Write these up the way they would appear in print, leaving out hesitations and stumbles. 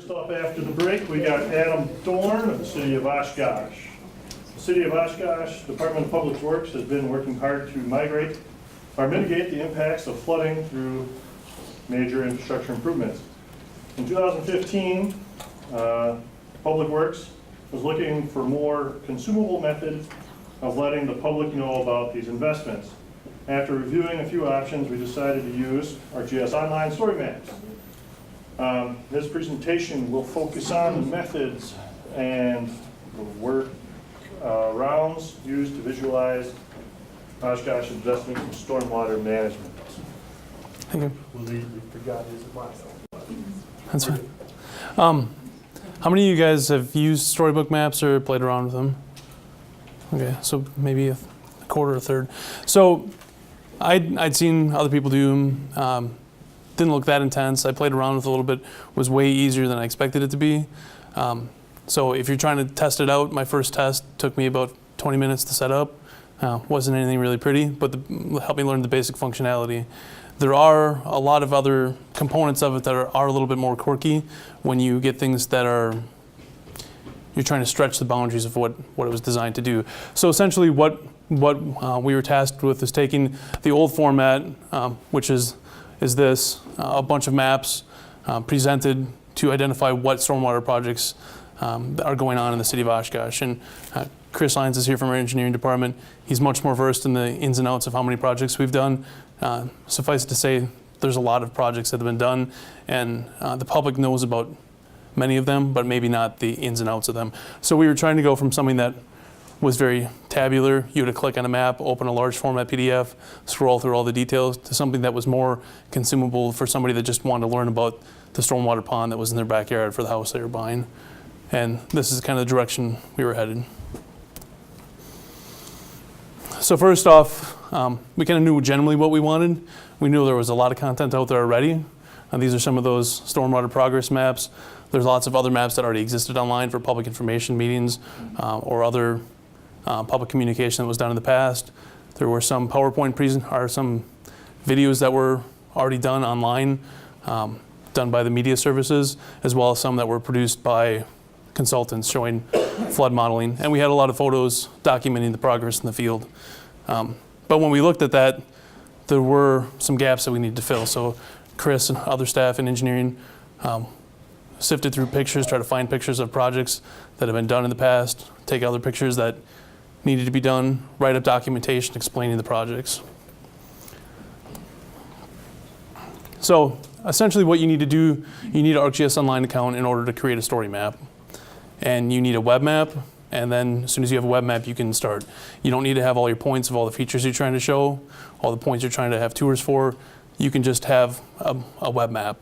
First up after the break, we got Adam Dorn of the City of Oshkosh. The City of Oshkosh Department of Public Works has been working hard to mitigate the impacts of flooding through major infrastructure improvements. In 2015, Public Works was looking for more consumable methods of letting the public know about these investments. After reviewing a few options, we decided to use ArcGIS Online Story Maps. This presentation will focus on the methods and the workarounds used to visualize Oshkosh investment in stormwater management. Thank you. We forgot his last. That's fine. How many of you guys have used Storybook Maps or played around with them? Okay, so maybe a quarter or a third. So I'd seen other people do them. Didn't look that intense. I played around with it a little bit. Was way easier than I expected it to be. So if you're trying to test it out, my first test took me about 20 minutes to set up. Wasn't anything really pretty, but helped me learn the basic functionality. There are a lot of other components of it that are a little bit more quirky when you get things that you're trying to stretch the boundaries of what it was designed to do. So essentially what we were tasked with is taking the old format, which is this, a bunch of maps presented to identify what stormwater projects are going on in the city of Oshkosh. And Chris Lyons is here from our engineering department. He's much more versed in the ins and outs of how many projects we've done. Suffice it to say, there's a lot of projects that have been done, and the public knows about many of them, but maybe not the ins and outs of them. So we were trying to go from something that was very tabular, you would click on a map, open a large format PDF, scroll through all the details, to something that was more consumable for somebody that just wanted to learn about the stormwater pond that was in their backyard for the house they were buying. And this is kind of the direction we were headed. So first off, we kind of knew generally what we wanted. We knew there was a lot of content out there already. These are some of those stormwater progress maps. There's lots of other maps that already existed online for public information meetings or other public communication that was done in the past. There were some some videos that were already done online, done by the media services, as well as some that were produced by consultants showing flood modeling. And we had a lot of photos documenting the progress in the field. But when we looked at that, there were some gaps that we needed to fill. So Chris and other staff in engineering sifted through pictures, tried to find pictures of projects that have been done in the past, take other pictures that needed to be done, write up documentation explaining the projects. So essentially what you need to do, you need an ArcGIS Online account in order to create a story map. And you need a web map, and then as soon as you have a web map, you can start. You don't need to have all your points of all the features you're trying to show, all the points you're trying to have tours for. You can just have a web map.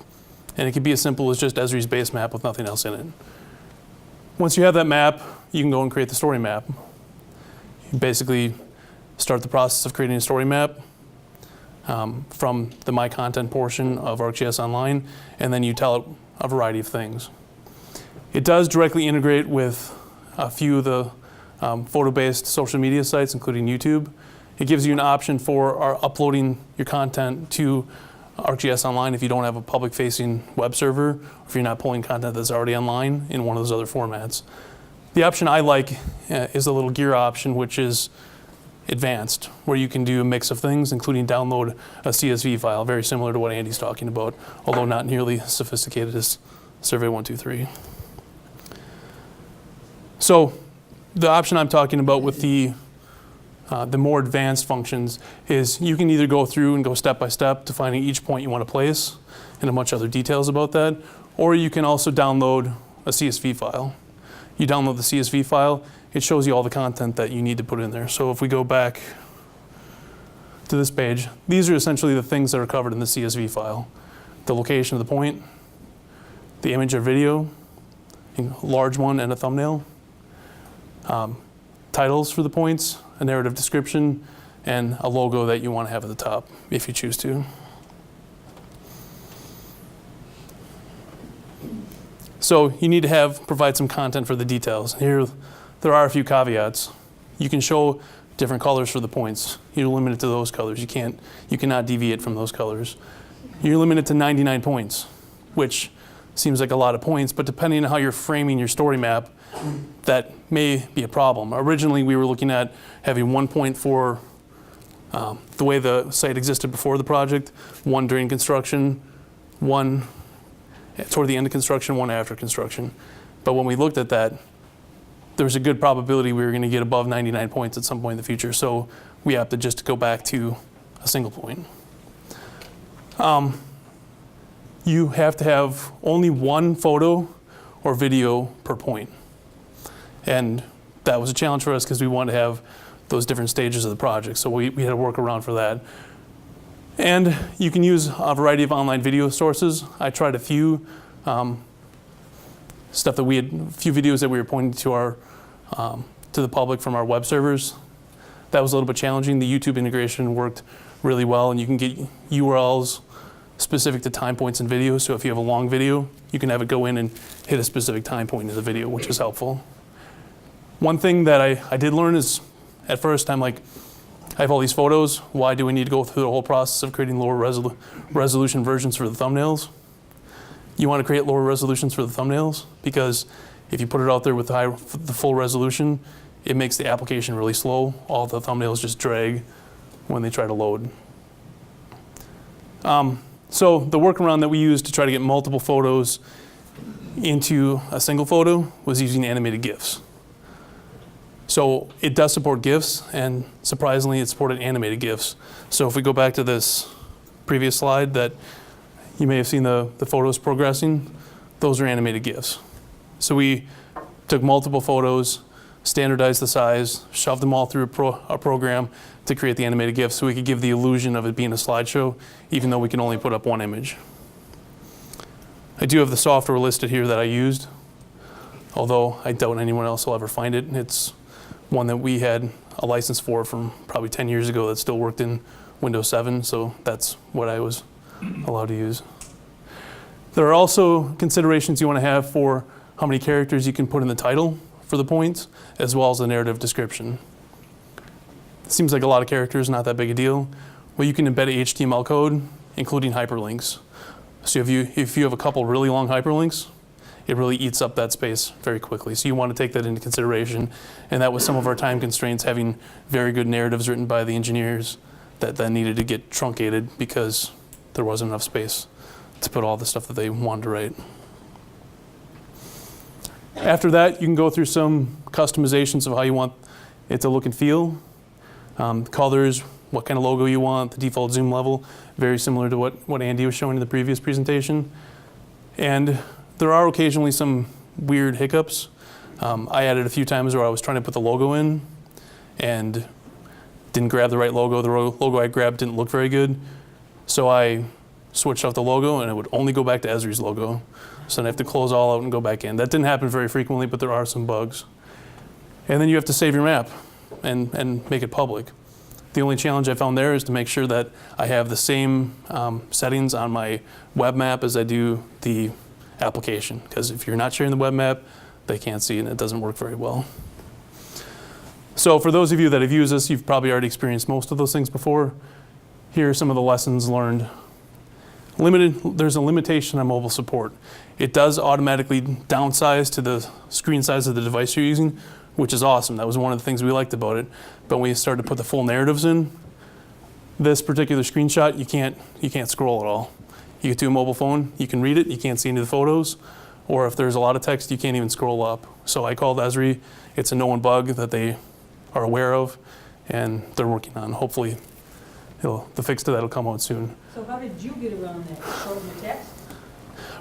And it can be as simple as just Esri's base map with nothing else in it. Once you have that map, you can go and create the story map. You basically start the process of creating a story map from the My Content portion of ArcGIS Online, and then you tell it a variety of things. It does directly integrate with a few of the photo-based social media sites, including YouTube. It gives you an option for uploading your content to ArcGIS Online if you don't have a public-facing web server, or if you're not pulling content that's already online in one of those other formats. The option I like is the little gear option, which is advanced, where you can do a mix of things, including download a CSV file, very similar to what Andy's talking about, although not nearly as sophisticated as Survey 123. So the option I'm talking about with the more advanced functions is you can either go through and go step by step to finding each point you want to place and a bunch of other details about that, or you can also download a CSV file. You download the CSV file, it shows you all the content that you need to put in there. So if we go back to this page, these are essentially the things that are covered in the CSV file. The location of the point, the image or video, a large one and a thumbnail, titles for the points, a narrative description, and a logo that you want to have at the top if you choose to. So you need to provide some content for the details. Here, there are a few caveats. You can show different colors for the points. You're limited to those colors. You cannot deviate from those colors. You're limited to 99 points, which seems like a lot of points, but depending on how you're framing your story map, that may be a problem. Originally, we were looking at having 1 point for the way the site existed before the project, 1 during construction, 1 toward the end of construction, 1 after construction. But when we looked at that, there was a good probability we were going to get above 99 points at some point in the future. So we opted just to go back to a single point. You have to have only 1 photo or video per point. And that was a challenge for us because we wanted to have those different stages of the project. So we had to work around for that. And you can use a variety of online video sources. I tried a few a few videos that we were pointing to our to the public from our web servers. That was a little bit challenging. The YouTube integration worked really well, and you can get URLs specific to time points in videos. So if you have a long video, you can have it go in and hit a specific time point in the video, which is helpful. One thing that I did learn is, at first, I'm like, I have all these photos. Why do we need to go through the whole process of creating lower resolution versions for the thumbnails? You want to create lower resolutions for the thumbnails because if you put it out there with the full resolution, it makes the application really slow. All the thumbnails just drag when they try to load. So the workaround that we used to try to get multiple photos into a single photo was using animated GIFs. So it does support GIFs, and surprisingly, it supported animated GIFs. So if we go back to this previous slide that you may have seen the photos progressing, those are animated GIFs. So we took multiple photos, standardized the size, shoved them all through a program to create the animated GIF so we could give the illusion of it being a slideshow, even though we can only put up 1 image. I do have the software listed here that I used, although I doubt anyone else will ever find it. It's one that we had a license for from probably 10 years ago that still worked in Windows 7, so that's what I was allowed to use. There are also considerations you want to have for how many characters you can put in the title for the points, as well as the narrative description. It seems like a lot of characters, not that big a deal. Well, you can embed HTML code, including hyperlinks. So if you have a couple really long hyperlinks, it really eats up that space very quickly. So you want to take that into consideration. And that was some of our time constraints, having very good narratives written by the engineers that then needed to get truncated because there wasn't enough space to put all the stuff that they wanted to write. After that, you can go through some customizations of how you want it to look and feel. Colors, what kind of logo you want, the default zoom level, very similar to what Andy was showing in the previous presentation. And there are occasionally some weird hiccups. I added a few times where I was trying to put the logo in and didn't grab the right logo. The logo I grabbed didn't look very good. So I switched out the logo and it would only go back to Esri's logo. So then I have to close all out and go back in. That didn't happen very frequently, but there are some bugs. And then you have to save your map and make it public. The only challenge I found there is to make sure that I have the same settings on my web map as I do the application. Because if you're not sharing the web map, they can't see it and it doesn't work very well. So for those of you that have used this, you've probably already experienced most of those things before. Here are some of the lessons learned. There's a limitation on mobile support. It does automatically downsize to the screen size of the device you're using, which is awesome. That was one of the things we liked about it. But when you start to put the full narratives in, this particular screenshot, you can't scroll at all. You get to a mobile phone, you can read it, you can't see any of the photos, or if there's a lot of text, you can't even scroll up. So I called Esri. It's a known bug that they are aware of, and they're working on. Hopefully, the fix to that will come out soon. So how did you get around that? Shorten the text?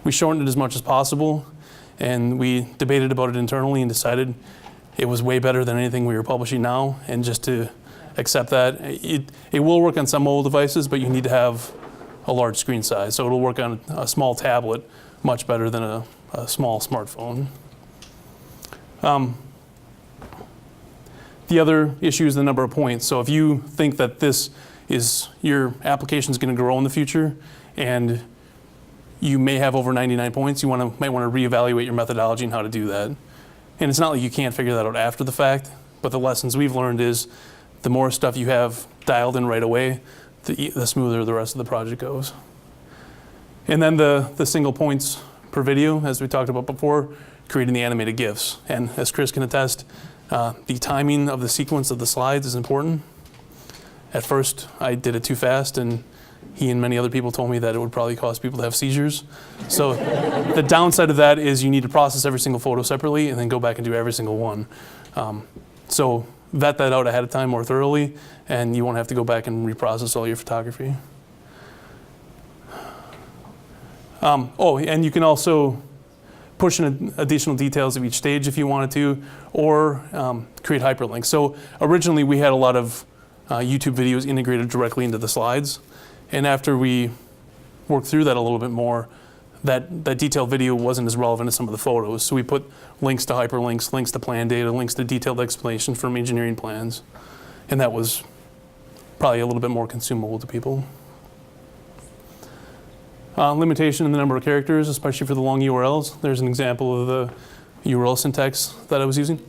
We shortened it as much as possible, and we debated about it internally and decided it was way better than anything we were publishing now, and just to accept that. It will work on some mobile devices, but you need to have a large screen size. So it'll work on a small tablet much better than a small smartphone. The other issue is the number of points. So if you think that your application is going to grow in the future and you may have over 99 points, you might want to reevaluate your methodology and how to do that. And it's not like you can't figure that out after the fact, but the lessons we've learned is the more stuff you have dialed in right away, the smoother the rest of the project goes. And then the single points per video, as we talked about before, creating the animated GIFs. And as Chris can attest, the timing of the sequence of the slides is important. At first, I did it too fast, and he and many other people told me that it would probably cause people to have seizures. So the downside of that is you need to process every single photo separately and then go back and do every single one. So vet that out ahead of time more thoroughly, and you won't have to go back and reprocess all your photography. And you can also push in additional details of each stage if you wanted to, or create hyperlinks. So originally we had a lot of YouTube videos integrated directly into the slides. And after we worked through that a little bit more, that detailed video wasn't as relevant as some of the photos. So we put links to hyperlinks, links to plan data, links to detailed explanations from engineering plans. And that was probably a little bit more consumable to people. Limitation in the number of characters, especially for the long URLs. There's an example of the URL syntax that I was using.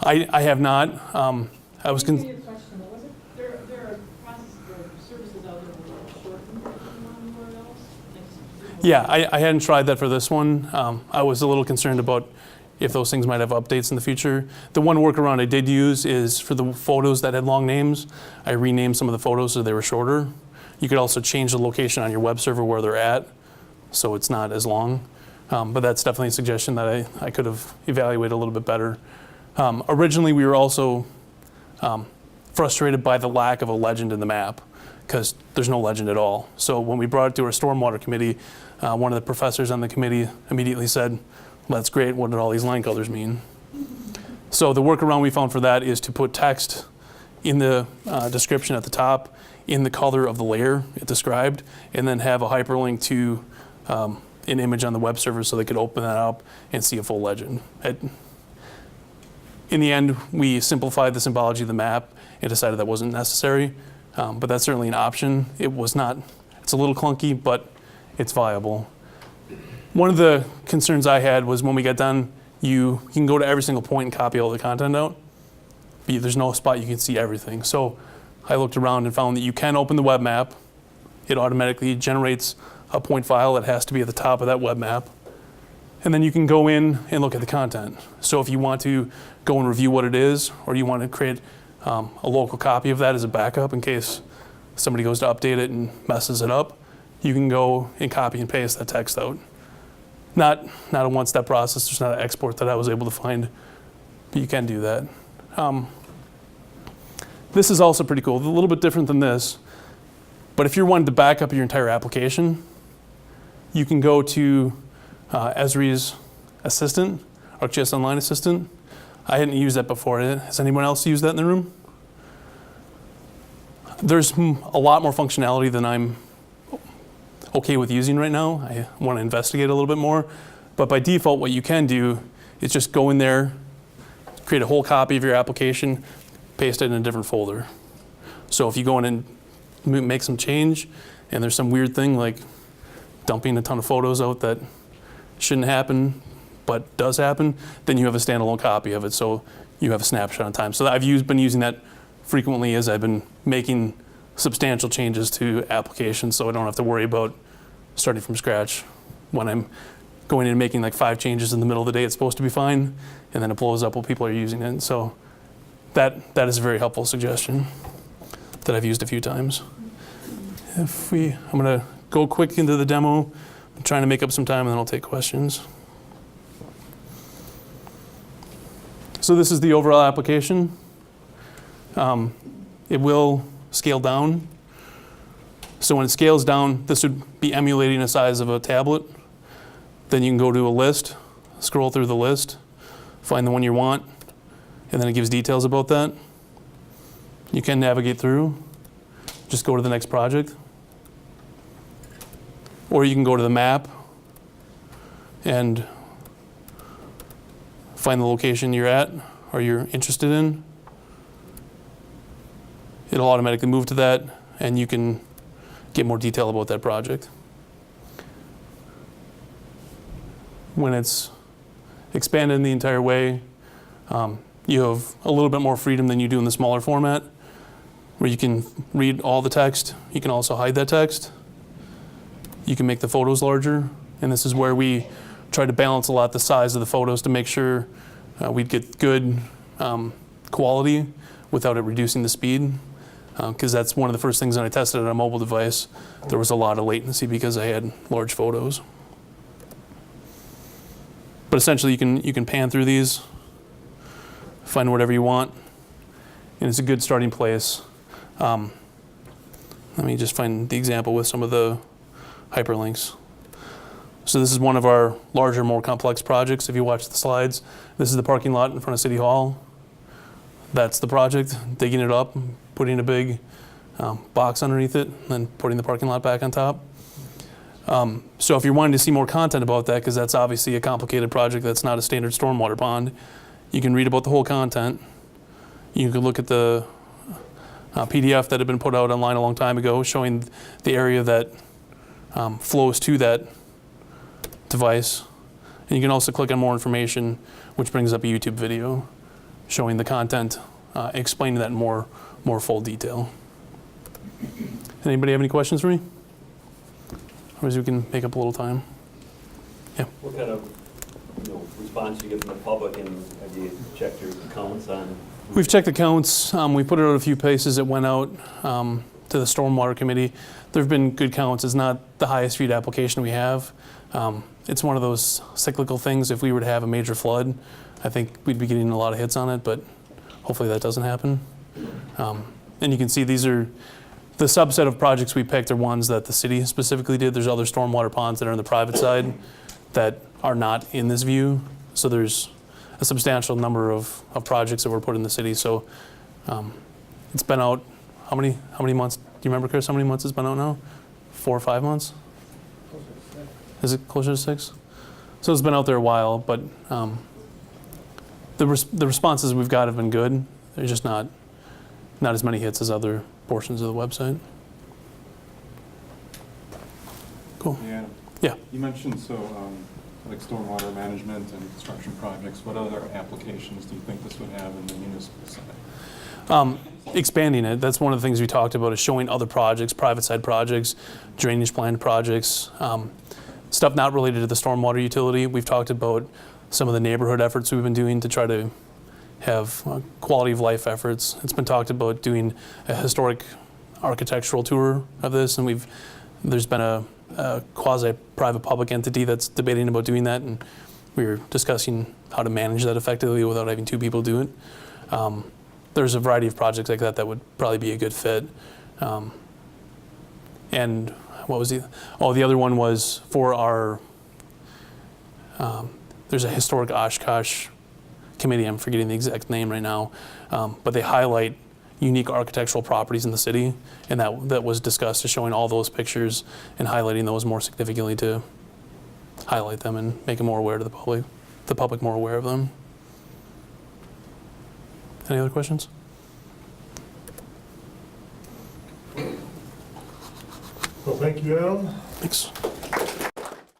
I have not. I was. There are services out there that shorten URLs. Yeah, I hadn't tried that for this one. I was a little concerned about if those things might have updates in the future. The one workaround I did use is for the photos that had long names, I renamed some of the photos so they were shorter. You could also change the location on your web server where they're at, so it's not as long. But that's definitely a suggestion that I could have evaluated a little bit better. Originally, we were also frustrated by the lack of a legend in the map, because there's no legend at all. So when we brought it to our stormwater committee, one of the professors on the committee immediately said, well, that's great, what did all these line colors mean? So the workaround we found for that is to put text in the description at the top, in the color of the layer it described, and then have a hyperlink to an image on the web server so they could open that up and see a full legend. In the end, we simplified the symbology of the map and decided that wasn't necessary, but that's certainly an option. It's a little clunky, but it's viable. One of the concerns I had was when we got done, you can go to every single point and copy all the content out, but there's no spot you can see everything. So I looked around and found that you can open the web map. It automatically generates a point file that has to be at the top of that web map. And then you can go in and look at the content. So if you want to go and review what it is, or you want to create a local copy of that as a backup in case somebody goes to update it and messes it up, you can go and copy and paste that text out. Not a one-step process, there's not an export that I was able to find, but you can do that. This is also pretty cool, a little bit different than this, but if you're wanting to back up your entire application, you can go to Esri's Assistant, ArcGIS Online Assistant. I hadn't used that before. Has anyone else used that in the room? There's a lot more functionality than I'm okay with using right now. I want to investigate a little bit more. But by default, what you can do is just go in there, create a whole copy of your application, paste it in a different folder. So if you go in and make some change, and there's some weird thing like dumping a ton of photos out that shouldn't happen, but does happen, then you have a standalone copy of it, so you have a snapshot in time. So I've been using that frequently as I've been making substantial changes to applications, so I don't have to worry about starting from scratch. When I'm going in and making like 5 changes in the middle of the day, it's supposed to be fine, and then it blows up while people are using it. So that is a very helpful suggestion that I've used a few times. I'm going to go quick into the demo. I'm trying to make up some time, and then I'll take questions. So this is the overall application. It will scale down. So when it scales down, this would be emulating the size of a tablet. Then you can go to a list, scroll through the list, find the one you want, and then it gives details about that. You can navigate through, just go to the next project. Or you can go to the map and find the location you're at or you're interested in. It'll automatically move to that, and you can get more detail about that project. When it's expanded in the entire way, you have a little bit more freedom than you do in the smaller format, where you can read all the text. You can also hide that text. you can make the photos larger. And this is where we tried to balance a lot the size of the photos to make sure we'd get good quality without it reducing the speed. Because that's one of the first things that I tested on a mobile device. There was a lot of latency because I had large photos. But essentially, you can pan through these, find whatever you want, and it's a good starting place. Let me just find the example with some of the hyperlinks. So this is one of our larger, more complex projects. If you watch the slides, this is the parking lot in front of City Hall. That's the project, digging it up, putting a big box underneath it, and then putting the parking lot back on top. So if you're wanting to see more content about that, because that's obviously a complicated project, that's not a standard stormwater pond, you can read about the whole content. You can look at the PDF that had been put out online a long time ago showing the area that flows to that device. And you can also click on more information, which brings up a YouTube video showing the content, explaining that in more full detail. Anybody have any questions for me? Otherwise we can make up a little time. Yeah. What kind of response do you get from the public, and have you checked your accounts on? We've checked the counts. We put it out a few places. It went out to the Stormwater Committee. There have been good counts. It's not the highest viewed application we have. It's one of those cyclical things. If we were to have a major flood, I think we'd be getting a lot of hits on it, but hopefully that doesn't happen. And you can see these are the subset of projects we picked are ones that the city specifically did. There's other stormwater ponds that are on the private side that are not in this view. So there's a substantial number of projects that were put in the city. So it's been out, how many months? Do you remember, Chris, how many months it's been out now? 4 or 5 months? Is it closer to 6? So it's been out there a while, but the responses we've got have been good. They're just not as many hits as other portions of the website. Cool. Yeah. Yeah. You mentioned like stormwater management and construction projects. What other applications do you think this would have in the municipal side? Expanding it. That's one of the things we talked about, is showing other projects, private side projects, drainage plan projects, stuff not related to the stormwater utility. We've talked about some of the neighborhood efforts we've been doing to try to have quality of life efforts. It's been talked about doing a historic architectural tour of this, and there's been a quasi-private public entity that's debating about doing that, and we were discussing how to manage that effectively without having 2 people do it. There's a variety of projects like that would probably be a good fit. And what was the other one was for our, there's a historic Oshkosh committee, I'm forgetting the exact name right now, but they highlight unique architectural properties in the city, and that was discussed, as showing all those pictures and highlighting those more significantly to highlight them and make them more aware to the public more aware of them. Any other questions? Well, thank you, Adam. Thanks.